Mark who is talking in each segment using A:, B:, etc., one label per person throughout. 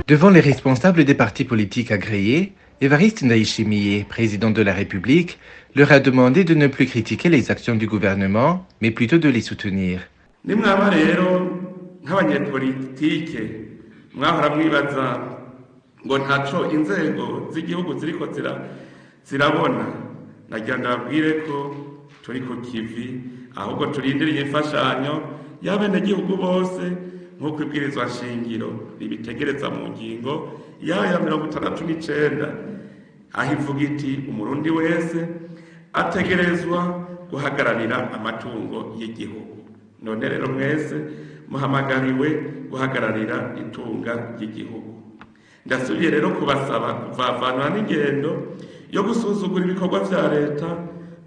A: Devant les responsables des partis politiques agréés, Évariste Ndayishimiye, président de la République, leur a demandé de ne plus critiquer les actions du gouvernement, mais plutôt de les soutenir.
B: Nimwaba rero nk'abanyepolitike mwahora mwibaza ngo ntaco inzego z'igihugu ziriko zirabona, nagira ndababwire ko turi ku kivi, ahubwo turindiriye imfashanyo y'abenegihugu bose nk'uko ibwirizwa shingiro ribitegereza mu ngingo ya 69 aho ivuga iti umurundi wese ategerezwa guhagararira amatungo y'igihugu. None rero mwese muhamagariwe guhagararira itunga ry'igihugu. Ndasubiye rero kubasaba kuvavanwa n'ingendo yo gusuzugura ibikorwa vya leta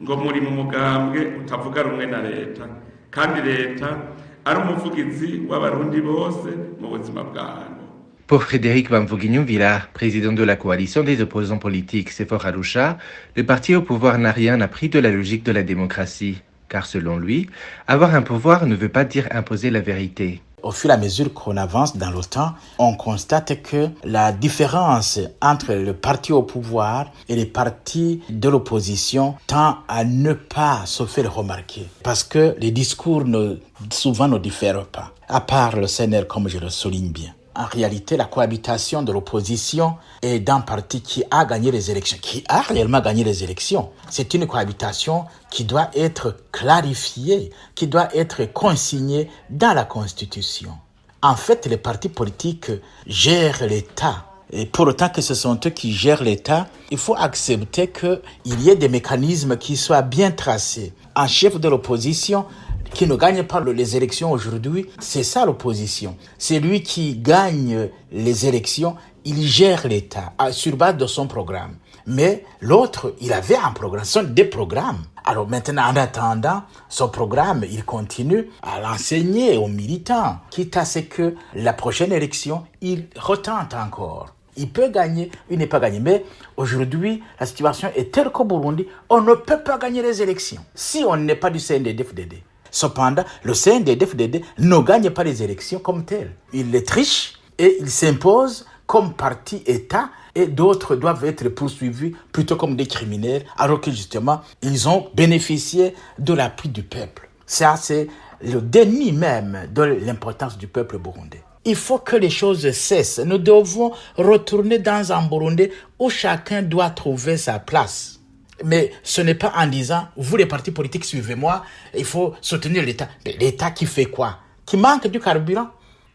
B: ngo muri mu mugambwe utavuga rumwe na leta, kandi leta ari umuvugizi w'abarundi bose mu buzima bwabo.
A: Pour Frédéric Bamvugi-Nyumvira, président de la coalition des opposants politiques Sefor Arusha, le parti au pouvoir n'a rien appris de la logique de la démocratie. Car selon lui, avoir un pouvoir ne veut pas dire imposer la vérité.
C: Au fur et à mesure qu'on avance dans le temps, on constate que la différence entre le parti au pouvoir et les partis de l'opposition tend à ne pas se faire remarquer. Parce que les discours souvent ne diffèrent pas, à part le CNL comme je le souligne bien. En réalité, la cohabitation de l'opposition et d'un parti qui a gagné les élections, qui a réellement gagné les élections, c'est une cohabitation qui doit être clarifiée, qui doit être consignée dans la Constitution. En fait, les partis politiques gèrent l'État. Et pour autant que ce sont eux qui gèrent l'État, il faut accepter qu'il y ait des mécanismes qui soient bien tracés. Un chef de l'opposition qui ne gagne pas les élections aujourd'hui, c'est ça l'opposition. C'est lui qui gagne les élections, il gère l'État sur base de son programme. Mais l'autre, il avait un programme, ce sont des programmes. Alors maintenant, en attendant, son programme, il continue à l'enseigner aux militants, quitte à ce que la prochaine élection, il retente encore. Il peut gagner, il n'est pas gagné. Mais aujourd'hui, la situation est telle qu'au Burundi, on ne peut pas gagner les élections si on n'est pas du CNDD-FDD. Cependant, le CNDD-FDD ne gagne pas les élections comme tel. Il les triche et il s'impose comme parti État et d'autres doivent être poursuivis plutôt comme des criminels alors que justement, ils ont bénéficié de l'appui du peuple. Ça, c'est le déni même de l'importance du peuple burundais. Il faut que les choses cessent. Nous devons retourner dans un Burundi où chacun doit trouver sa place. Mais ce n'est pas en disant, vous les partis politiques, suivez-moi, il faut soutenir l'État. Mais l'État qui fait quoi? Qui manque du carburant?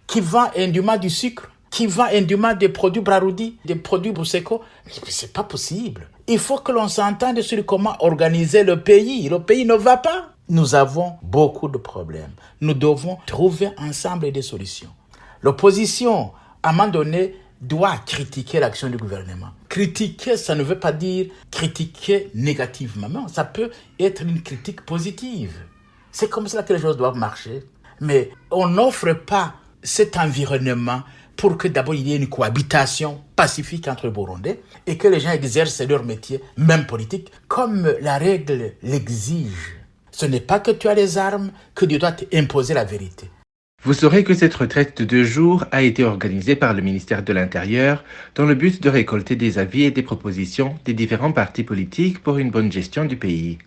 C: Qui vend indûment du sucre? Qui vend indûment des produits Braroudi, des produits Bousseko? Mais c'est pas possible. Il faut que l'on s'entende sur comment organiser le pays. Le pays ne va pas. Nous avons beaucoup de problèmes. Nous devons trouver ensemble des solutions. L'opposition, à un moment donné, doit critiquer l'action du gouvernement. Critiquer, ça ne veut pas dire critiquer négativement. Non, ça peut être une critique positive. C'est comme ça que les choses doivent marcher. Mais on n'offre pas cet environnement pour que d'abord il y ait une cohabitation pacifique entre les Burundais et que les gens exercent leur métier, même politique, comme la règle l'exige. Ce n'est pas que tu as les armes que tu dois t'imposer la vérité.
A: Vous saurez que cette retraite de 2 jours a été organisée par le ministère de l'Intérieur dans le but de récolter des avis et des propositions des différents partis politiques pour une bonne gestion du pays.